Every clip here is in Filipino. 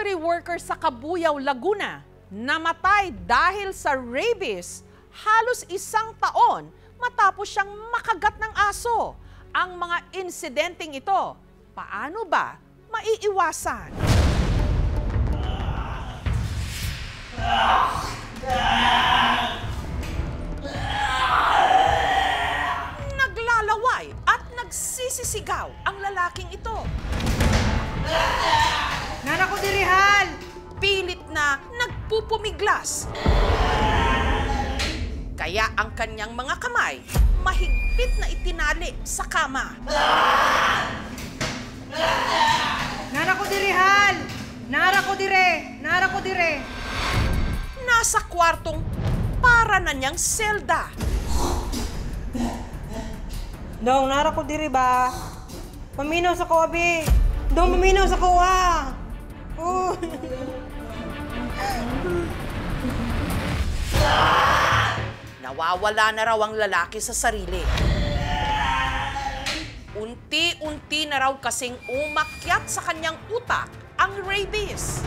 factory worker sa Cabuyao, Laguna, namatay dahil sa rabies halos 1 taon matapos siyang makagat ng aso. Ang mga insidenteng ito, paano ba maiiwasan? Naglalaway at nagsisisigaw ang lalaking ito. Nana ko dirihal! Pilit na nagpupumiglas. Kaya ang kanyang mga kamay mahigpit na itinali sa kama. Nana ko dirihal! Nara ko dire! Nara ko dire! Nasa kwartong para na niyang selda. Dong, nara ko diri ba? Paminaw sa kuwabi! Dong, paminaw sa kuwa! Oh. Nawawala na raw ang lalaki sa sarili. Unti-unti na raw kasing umakyat sa kanyang utak ang rabies.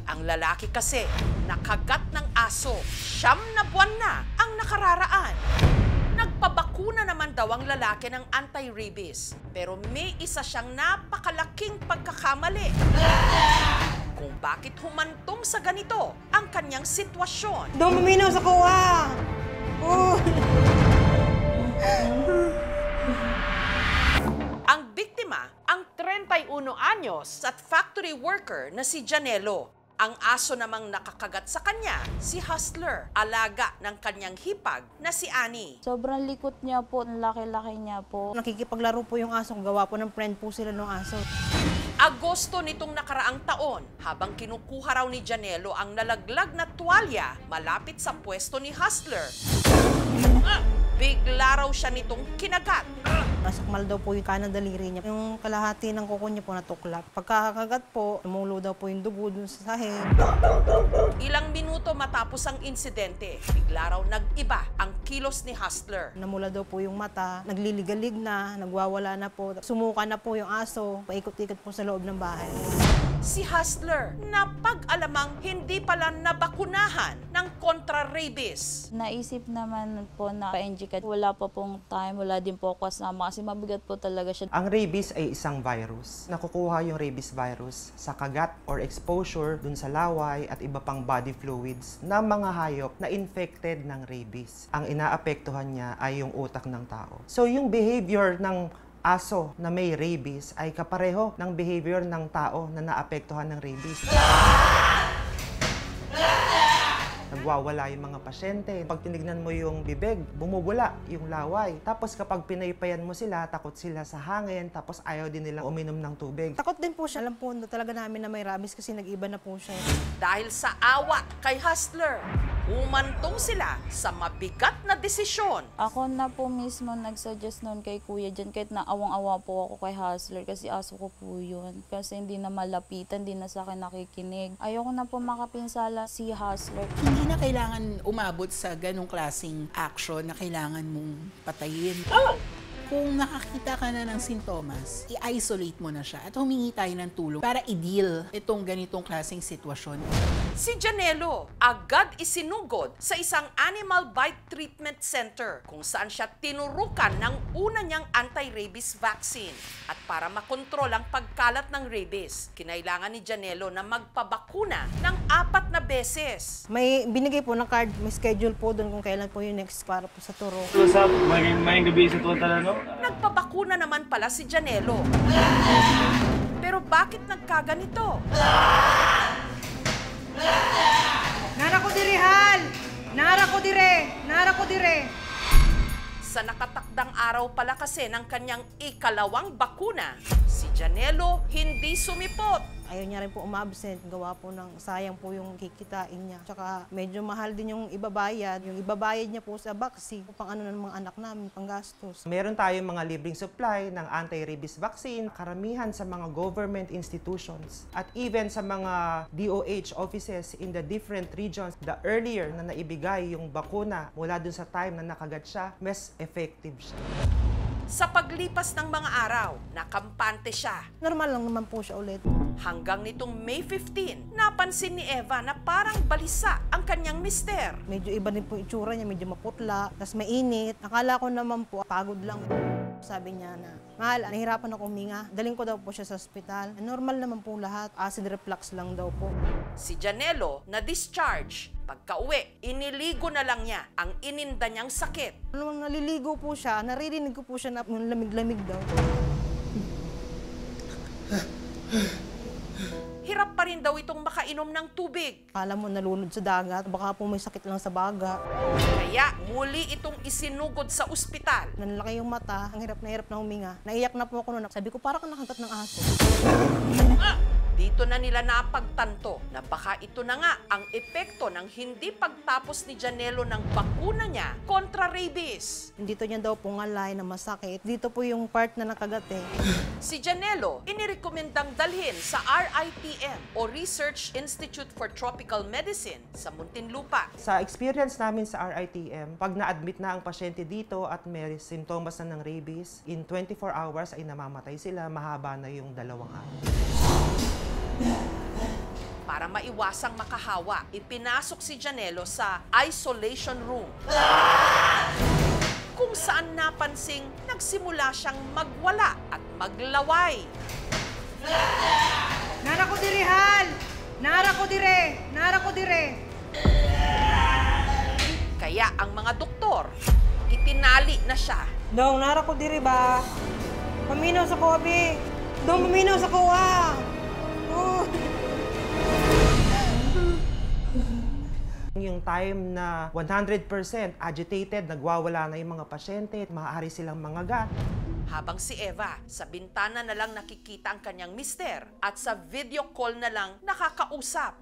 Ang lalaki kasi nakagat ng aso, 9 na buwan na ang nakararaan. Nagpabakuna naman daw ang lalaki ng anti-rabies, pero may isa siyang napakalaking pagkakamali. Kung bakit humantong sa ganito ang kanyang sitwasyon. Dong, paminaw sa kuwa! Oh. Ang biktima, ang 31 anyos at factory worker na si Janelo. Ang aso namang nakakagat sa kanya, si Hustler, alaga ng kanyang hipag na si Annie. Sobrang likot niya po, ang laki-laki niya po. Nakikipaglaro po yung aso. Gawa po ng friend po sila ng aso. Agosto nitong nakaraang taon, habang kinukuha raw ni Janelo ang nalaglag na tuwalya malapit sa pwesto ni Hustler, bigla raw siya nitong kinagat. Nasakmal daw po yung kanang daliri niya. Yung kalahati ng kuko niya po natuklap. Pagkakagat po, tumulo daw po yung dugo dun sa sahig. Ilang minuto matapos ang insidente, bigla raw nag-iba ang kilos ni Hustler. Namula daw po yung mata, nagliligalig na, nagwawala na po. Sumuka na po yung aso, paikot-ikot po sa loob ng bahay. Si Hustler na pag-alamang hindi pala nabakunahan ng kontra-rabies. Naisip naman po na pa-NG wala pa pong time, wala din po ako kasama kasi mabigat po talaga siya. Ang rabies ay isang virus. Nakukuha yung rabies virus sa kagat or exposure dun sa laway at iba pang body fluids na mga hayop na infected ng rabies. Ang inaapektuhan niya ay yung utak ng tao. So yung behavior ng aso na may rabies ay kapareho ng behavior ng tao na naapektuhan ng rabies. Nagwawala yung mga pasyente. Pag tinignan mo yung bibig, bumubula yung laway. Tapos kapag pinaypayan mo sila, takot sila sa hangin, tapos ayaw din nilang uminom ng tubig. Takot din po siya. Alam po talaga namin na may rabies kasi nag-iba na po siya. Dahil sa awa kay Hustler, umantong sila sa mabigat na desisyon. Ako na po mismo nagsuggest noon kay Kuya dyan kahit na awang-awa po ako kay Hustler kasi aso ko po yun. Kasi hindi na malapitan, hindi na sa akin nakikinig. Ayoko na po makapinsala si Hustler. Hindi na kailangan umabot sa ganong klaseng action na kailangan mong patayin. Kung nakakita ka na ng sintomas, i-isolate mo na siya at humingi tayo ng tulong para i-deal itong ganitong klaseng sitwasyon. Si Janelo agad isinugod sa isang animal bite treatment center kung saan siya tinurukan ng una niyang anti-rabies vaccine. At para makontrol ang pagkalat ng rabies, kinailangan ni Janelo na magpabakuna ng 4 na beses. May binigay po ng card, may schedule po doon kung kailan po yung next para po sa turo. What's up? May gabi sa total ano? Nagpabakuna naman pala si Janelo. Pero bakit nagkaganito? Nara ko dirihal! Nara ko dire! Nara ko dire! Sa nakatakdang araw pala kasi ng kanyang ikalawang bakuna, si Janelo hindi sumipot. Ayaw niya rin po umabsent. Gawa po ng sayang po yung kikitain niya. Tsaka medyo mahal din yung ibabayad. Yung ibabayad niya po sa vaccine. Pang ano ng mga anak namin, pang gastos. Meron tayong mga libreng supply ng anti-rabies vaccine, karamihan sa mga government institutions at even sa mga DOH offices in the different regions. The earlier na naibigay yung bakuna mula dun sa time na nakagat siya, mas effective siya. Sa paglipas ng mga araw, nakampante siya. Normal lang naman po siya ulit. Hanggang nitong May 15, napansin ni Eva na parang balisa ang kanyang mister. Medyo iba din po yung itsura niya, medyo maputla, tapos mainit. Akala ko naman po, pagod lang. Sabi niya na, mahal, nahihirapan ako huminga. Daling ko daw po siya sa ospital. Normal naman po lahat, acid reflux lang daw po. Si Janelo na-discharge. Pagka-uwi, iniligo na lang niya ang ininda niyang sakit. Nung naliligo po siya, naririnig ko po siya na yung lamig-lamig daw. Hirap pa rin daw itong makainom ng tubig. Akala mo nalunod sa dagat, baka po may sakit lang sa baga. Kaya muli itong isinugod sa ospital. Nanlaki yung mata, ang hirap na huminga. Naiyak na po ako noon. Sabi ko, parang nakagat ng aso. Dito na nila napagtanto na baka ito na nga ang epekto ng hindi pagtapos ni Janelo ng bakuna niya kontra rabies. Dito niya daw po ngalay na masakit. Dito po yung part na nakagat eh. Si Janelo, inirekomendang dalhin sa RITM o Research Institute for Tropical Medicine sa Muntinlupa. Sa experience namin sa RITM, pag na-admit na ang pasyente dito at may simptomas na ng rabies, in 24 hours ay namamatay sila, mahaba na yung 2 araw. Para maiwasang makahawa, ipinasok si Janelo sa isolation room. Kung saan napansing nagsimula siyang magwala at maglaway. Nara ko dire, Hal! Nara ko dire! Nara ko dire! Kaya ang mga doktor, itinali na siya. Dong, nara ko dire ba? Paminaw sa kobi! Dong, paminaw sa kuwa! Oh. Yung time na 100% agitated, nagwawala na yung mga pasyente, maaari silang mangagat. Habang si Eva, sa bintana na lang nakikita ang kanyang mister at sa video call na lang nakakausap.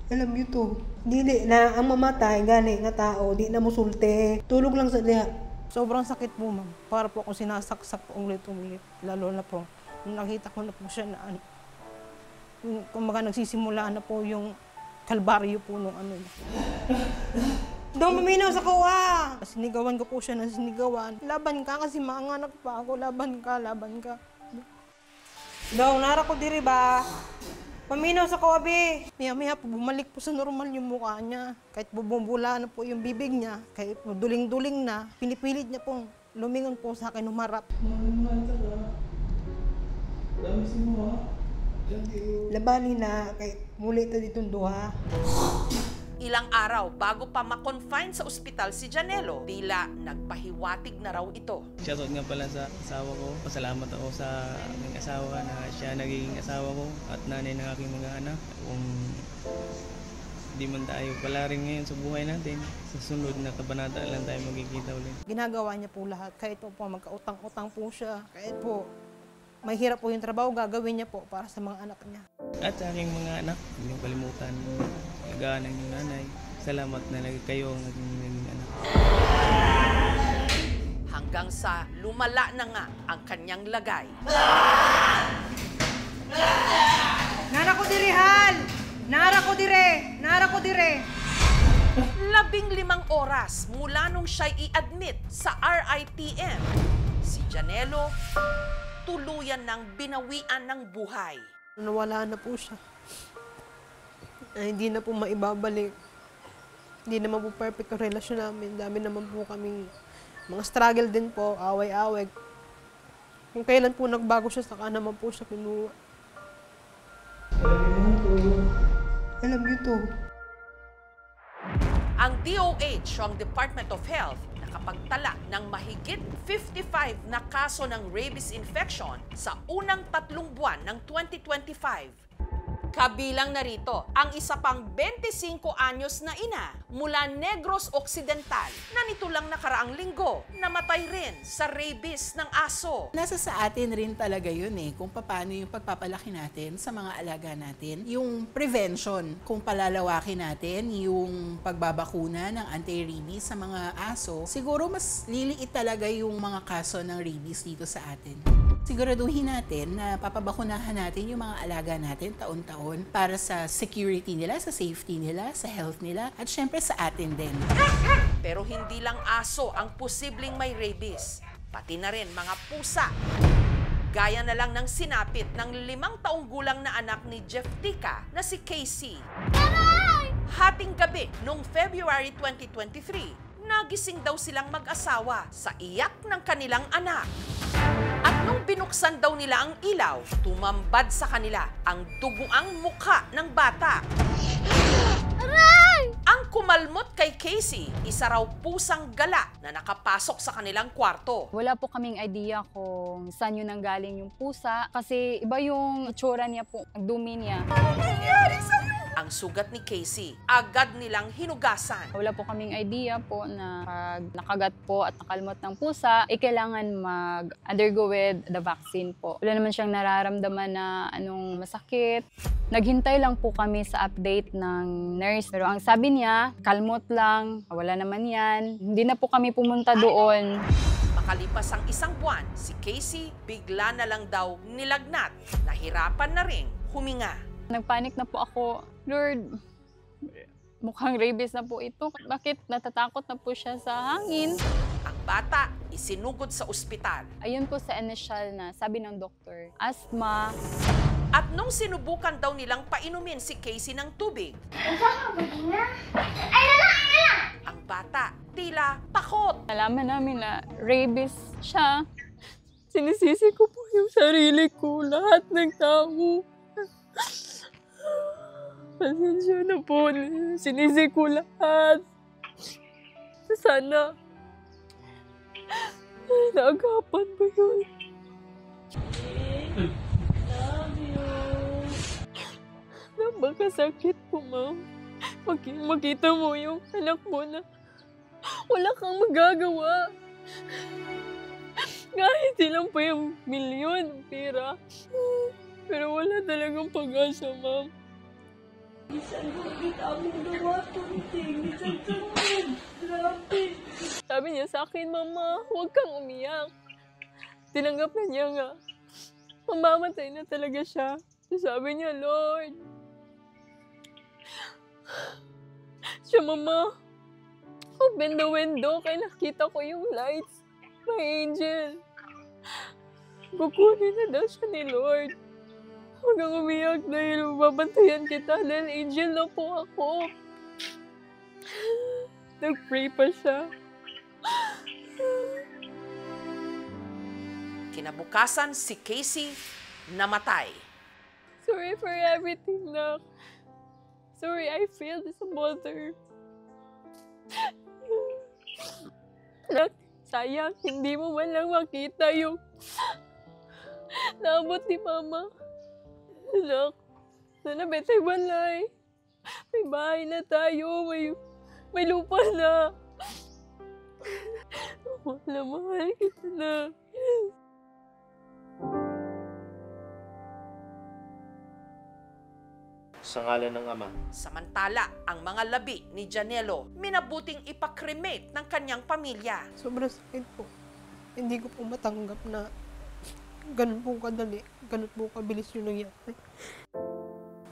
Alam niyo to, dili na ang mamatay, gani nga tao, di na musulte. Tulog lang sa diha. Sobrang sakit po, ma'am. Para po akong sinasaksak po ulit-ulit. Lalo na po, nung nakita ko na po siya na ano, kumbaga nagsisimula na po yung kalbaryo po nung ano. Dong, maminaw sa kuwa! Sinigawan ko po siya ng sinigawan. Laban ka kasi maanganak pa ako. Laban ka, laban ka. Dong, nara ko diri ba? Paminaw sa kuwa, be! Maya-maya po, bumalik po sa normal yung mukha niya. Kahit bubula na po yung bibig niya, kahit duling-duling na, pinipilit niya pong lumingon po sa akin, humarap. Labanin na, kahit muli ito ditong duha. Ilang araw bago pa ma-confine sa ospital si Janelo, tila nagpahiwatig na raw ito. Shoutout nga pala sa asawa ko. Pasalamat ako sa aking asawa na siya naging asawa ko at nanay ng aking mga anak. Kung di man tayo pala rin ngayon sa buhay natin, sa sunod na kabanata lang tayo magkikita ulit. Ginagawa niya po lahat. Kahit po magkautang-utang po siya. Kahit po mahirap po yung trabaho, gagawin niya po para sa mga anak niya. At sa aking mga anak, hindi niyong kalimutan alagaan ng inyong nanay. Salamat na kayo ang naging anak. Hanggang sa lumala na nga ang kanyang lagay. Nara ko dire, Hal! Nara ko dire! Nara ko dire! 15 oras mula nung siya'y i-admit sa RITM, si Janelo tuluyan ng binawian ng buhay. Nawala na po siya. Ay, hindi na po maibabalik. Hindi naman po perfect ang relasyon namin. Dami naman po kaming mga struggle din po, away-away. Kung kailan po nagbago siya, saka naman po siya kinuha. Alam niyo to. Ang DOH o ang Department of Health nakapagtala ng mahigit 55 na kaso ng rabies infection sa unang 3 buwan ng 2025. Kabilang na rito ang isa pang 25 anyos na ina mula Negros Occidental na nito lang nakaraang linggo namatay rin sa rabies ng aso. Nasa sa atin rin talaga yun kung paano yung pagpapalaki natin sa mga alaga natin. Yung prevention, kung palalawakin natin yung pagbabakuna ng anti-rabies sa mga aso, siguro mas liliit talaga yung mga kaso ng rabies dito sa atin. Siguraduhin natin na papabakunahan natin yung mga alaga natin taon-taon para sa security nila, sa safety nila, sa health nila, at syempre sa atin din. Pero hindi lang aso ang posibleng may rabies, pati na rin mga pusa. Gaya na lang ng sinapit ng 5 taong gulang na anak ni Jeff Tika na si Casey. Hating gabi noong February 2023, nagising daw silang mag-asawa sa iyak ng kanilang anak. At nung binuksan daw nila ang ilaw, tumambad sa kanila ang duguang mukha ng bata. Ang kumalmot kay Casey, isa raw pusang gala na nakapasok sa kanilang kwarto. Wala po kaming idea kung saan yun nanggaling yung pusa kasi iba yung itsura niya po, ang dumi niya. Ang sugat ni Casey, agad nilang hinugasan. Wala po kaming idea po na pag nakagat po at nakalmot ng pusa, kailangan mag-undergo with the vaccine po. Wala naman siyang nararamdaman na anong masakit. Naghintay lang po kami sa update ng nurse. Pero ang sabi niya, kalmot lang, wala naman yan. Hindi na po kami pumunta doon. Makalipas ang 1 buwan, si Casey bigla na lang daw nilagnat. Nahirapan na ring huminga. Nagpanik na po ako. Lord, mukhang rabies na po ito. Bakit natatakot na po siya sa hangin? Ang bata isinugod sa ospital. Ayun po sa initial na sabi ng doktor, asthma. At nung sinubukan daw nilang painumin si Casey ng tubig, ang bata tila takot. Nalaman namin na rabies siya. Sinisisi ko po yung sarili ko, lahat ng tao. Pasensya na po, sinisi ko lahat. Sana, naagapan ba yun? Love you. Napakasakit po, ma'am. Makita mo yung anak mo na wala kang magagawa. Kahit ilang pa yung milyon ng pera. Pero wala talagang pag-asa, ma'am. Sabi niya sa akin, Mama, huwag kang umiyak. Tinanggap na niya nga. Mamamatay na talaga siya. Sabi niya, Lord. Siya, Mama, open the window kaya nakita ko yung lights. My angel. Kukunin na daw siya ni Lord. Huwag kang umiyak dahil babantayan kita dahil angel na po ako. Nag-pray pa siya. Kinabukasan, si Casey namatay. Sorry for everything, Nak. Sorry, I failed as a mother. Nak, sayang, hindi mo man lang makita yung naabot ni Mama. Nak, sana betay balay. May bahay na tayo, may lupa na. Mahal kita na. Sa ngalan ng Ama. Samantala, ang mga labi ni Janelo minabuting ipakremate ng kanyang pamilya. Sobrang sakit po. Hindi ko po matanggap na ganun po kadali, ganun po kabilis yung nangyari.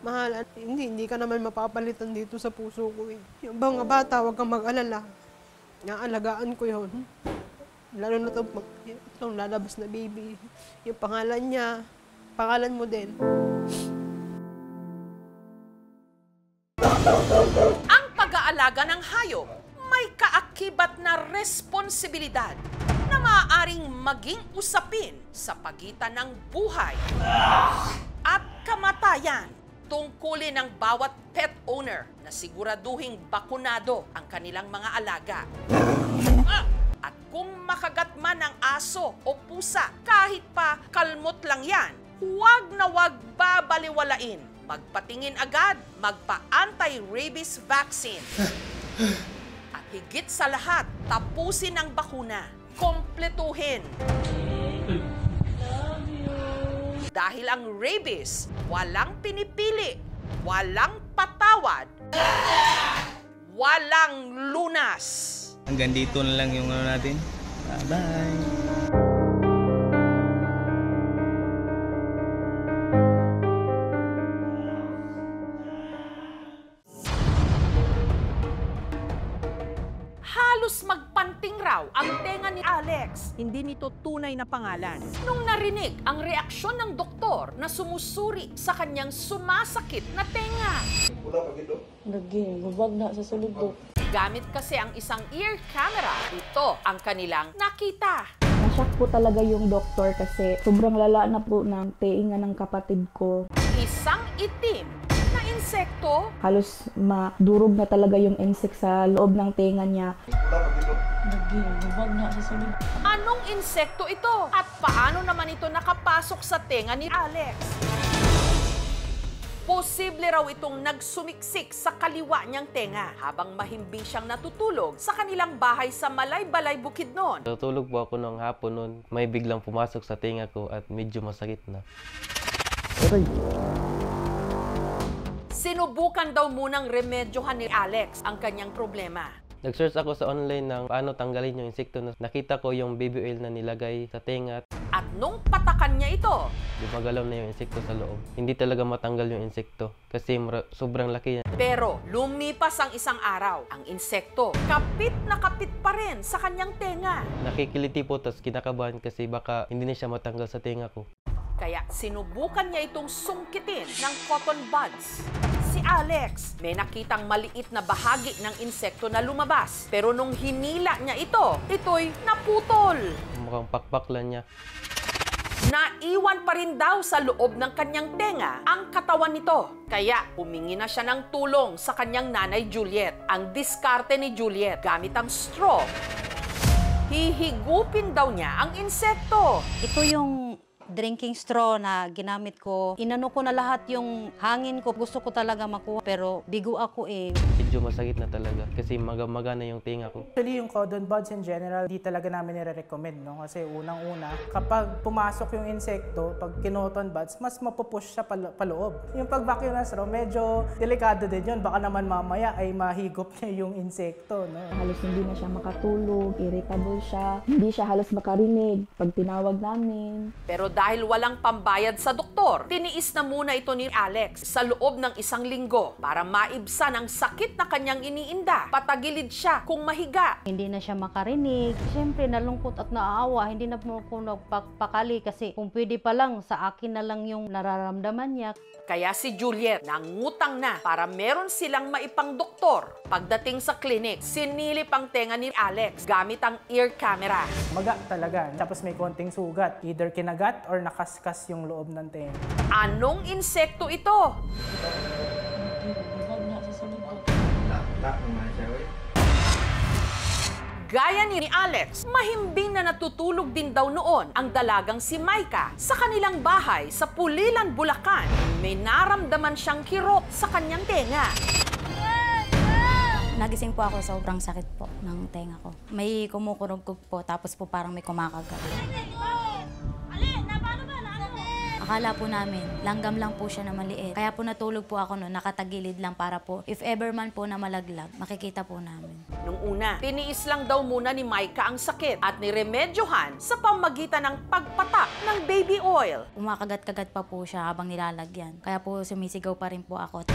Mahal, hindi ka naman mapapalitan dito sa puso ko eh. Yung mga bata, huwag kang mag-alala. Naalagaan ko yun. Lalo na itong lalabas na baby. Yung pangalan niya, pangalan mo din. Ang pag-aalaga ng hayop may kaakibat na responsibilidad na maaaring maging usapin sa pagitan ng buhay at kamatayan. Tungkulin ng bawat pet owner na siguraduhing bakunado ang kanilang mga alaga. At kung makagat man ang aso o pusa, kahit pa kalmot lang yan, huwag na huwag babaliwalain. Magpatingin agad, magpa-anti-rabies vaccine. At higit sa lahat, tapusin ang bakuna. Kompletuhin. Dahil ang rabies, walang pinipili, walang patawad, walang lunas. Hanggang dito na lang yung ano natin. Bye-bye! raw ang tenga ni Alex. Hindi nito tunay na pangalan. Nung narinig ang reaksyon ng doktor na sumusuri sa kanyang sumasakit na tenga. Lagi, bubag na sa sulubok. Gamit kasi ang isang ear camera, ito ang kanilang nakita. Nashock po talaga yung doktor kasi sobrang lala na po ng teinga ng kapatid ko. Isang itim na insekto. Halos madurog na talaga yung insect sa loob ng tenga niya. Lagi, bubag na sa sulubok. Anong insekto ito? At paano naman ito nakapasok sa tenga ni Alex? Posible raw itong nagsumiksik sa kaliwa niyang tenga habang mahimbing siyang natutulog sa kanilang bahay sa Malay-Balay, Bukidnon. Tutulog po ako nung hapon noon. May biglang pumasok sa tinga ko at medyo masakit na. Sinubukan daw munang remedyohan ni Alex ang kanyang problema. Nag-search ako sa online ng paano tanggalin yung insekto. Nakita ko yung baby oil na nilagay sa tenga. At nung patakan niya ito, Gumagalaw na yung insekto sa loob. Hindi talaga matanggal yung insekto kasi sobrang laki yan. pero lumipas ang isang araw, ang insekto kapit na kapit pa rin sa kanyang tenga. Nakikiliti po tapos kinakabahan kasi baka hindi na siya matanggal sa tenga ko. Kaya sinubukan niya itong sungkitin ng cotton buds. Si Alex, may nakitang maliit na bahagi ng insekto na lumabas. Pero nung hinila niya ito'y naputol. Mukhang pakpak lang niya. Naiwan pa rin daw sa loob ng kanyang tenga ang katawan nito. Kaya humingi na siya ng tulong sa kanyang nanay Juliet. Ang diskarte ni Juliet gamit ang straw. Hihigupin daw niya ang insekto. Ito yung drinking straw na ginamit ko. Inano ko na lahat yung hangin ko. Gusto ko talaga makuha pero bigo ako eh. Medyo masakit na talaga kasi maga na yung tenga ko. Actually, yung cotton buds in general, di talaga namin nire-recommend, no? Kasi unang-una, kapag pumasok yung insekto, pag kinoton buds, mas mapupush siya paloob. Yung pag-vacuum na straw, medyo delikado din yun. Baka naman mamaya ay mahigop niya yung insekto, no? Halos hindi na siya makatulog, irritable siya, hindi siya halos makarinig pag tinawag namin. Pero dahil walang pambayad sa doktor, tiniis na muna ito ni Alex sa loob ng 1 linggo para maibsan ang sakit na kanyang iniinda. Patagilid siya kung mahiga. Hindi na siya makarinig. Siyempre, nalungkot at naaawa. Hindi na po ako nagpakali kasi kung pwede pa lang, sa akin na lang yung nararamdaman niya. Kaya si Juliet nangutang na para meron silang maipang doktor. Pagdating sa clinic, sinilip ang tenga ni Alex gamit ang ear camera. Maga talaga. Tapos may konting sugat. Either kinagat or nakaskas yung loob ng tenga. Anong insekto ito? Gaya ni Alex, mahimbing na natutulog din daw noon ang dalagang si Maika sa kanilang bahay sa Pulilan, Bulacan. May naramdaman siyang kirot sa kanyang tenga. Nagising po ako, sobrang sakit po ng tenga ko. May kumukurog-kug po, tapos po parang may kumakagat. Akala po namin, langgam lang po siya na maliit. Kaya po natulog po ako noon, nakatagilid lang para po, if ever man po na malaglag, makikita po namin. Nung una, tiniis lang daw muna ni Maika ang sakit at niremedyohan sa pamagitan ng pagpatak ng baby oil. Umakagat-kagat pa po siya habang nilalagyan. Kaya po sumisigaw pa rin po ako.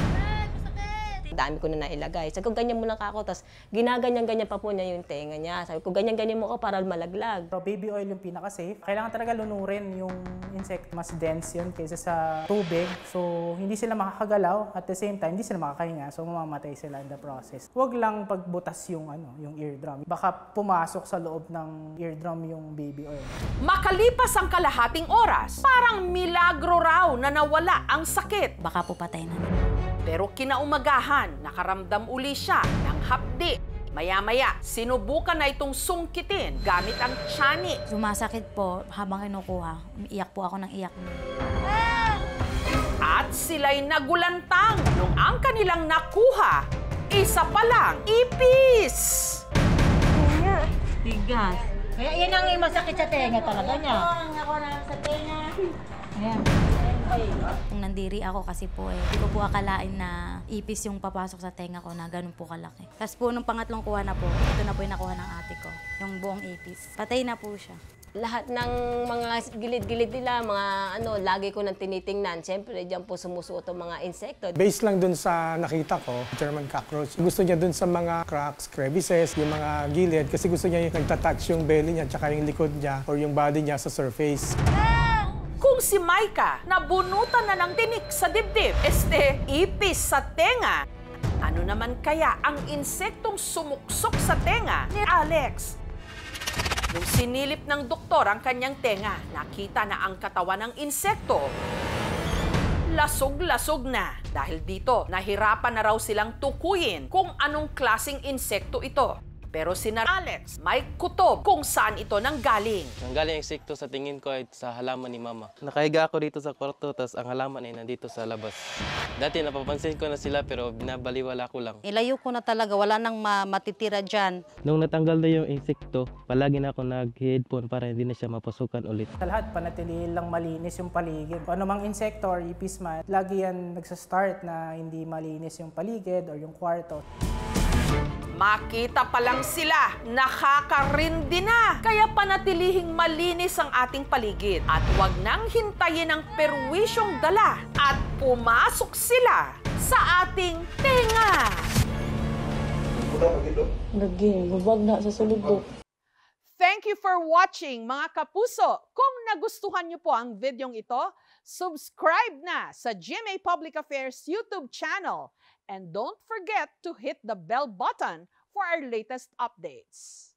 Dami ko na nailagay. Sabi ko, ganyan muna ako. Tapos ginaganyan-ganyan pa po niya yung tenga niya. Sabi ko, ganyan-ganyan mo ko para malaglag. So, baby oil yung pinaka-safe. Kailangan talaga lunurin yung insect. Mas dense yun kaysa sa tubig. So, hindi sila makakagalaw. At the same time, hindi sila makakahinga. So, mamamatay sila in the process. Huwag lang pagbutas yung eardrum. Baka pumasok sa loob ng eardrum yung baby oil. Makalipas ang kalahating oras, parang milagro raw na nawala ang sakit. Baka po patay na. Pero kinaumagahan, nakaramdam uli siya ng hapdi. Maya-maya, sinubukan na itong sungkitin gamit ang tiyanik. Sumasakit po habang kinukuha. Iyak po ako ng iyak. At sila'y nagulantang nung ang kanilang nakuha, isa pa lang, ipis! Bigas. Kaya yan ang masakit sa tenga talaga niya. Ako na sa tenga. Ayan. Kung nandiri ako kasi po hindi ko po akalain na ipis yung papasok sa tenga ko na ganun po kalaki. Tapos po nung pangatlong kuha na po, ito na po yung nakuha ng ate ko, yung buong ipis. Patay na po siya. Lahat ng mga gilid-gilid nila, mga lagi ko nang tinitingnan. Siyempre, diyan po sumusuot ang mga insekto. Based lang dun sa nakita ko, German cockroach. Gusto niya dun sa mga cracks, crevices, yung mga gilid, kasi gusto niya yung nagtatouch yung belly niya, tsaka yung likod niya, or yung body niya sa surface. Kung si Maika nabunutan na ng tinik sa dibdib, ipis sa tenga, ano naman kaya ang insektong sumuksok sa tenga ni Alex? Nung sinilip ng doktor ang kanyang tenga, nakita na ang katawan ng insekto lasog-lasog na. Dahil dito, nahirapan na raw silang tukuyin kung anong klaseng insekto ito. Pero si Alex may kutob kung saan ito nanggaling. Nanggaling ang insekto sa tingin ko ay sa halaman ni Mama. Nakahiga ako dito sa kwarto, tapos ang halaman ay nandito sa labas. Dati napapansin ko na sila pero binabaliwala ko lang. Ilayo ko na talaga, wala nang matitira dyan. Nung natanggal na yung insekto, palagi na ako nag-headphone para hindi na siya mapasukan ulit. Sa lahat, panatilihin lang malinis yung paligid. Kung anumang insekto or ipis man, lagi yan nagsa-start na hindi malinis yung paligid or yung kwarto. Makita pa lang sila, nakakarindi na. Kaya panatilihing malinis ang ating paligid. At huwag nang hintayin ang perwisyong dala at pumasok sila sa ating tenga. Thank you for watching, mga kapuso. Kung nagustuhan niyo po ang videong ito, subscribe na sa GMA Public Affairs YouTube channel. And don't forget to hit the bell button for our latest updates.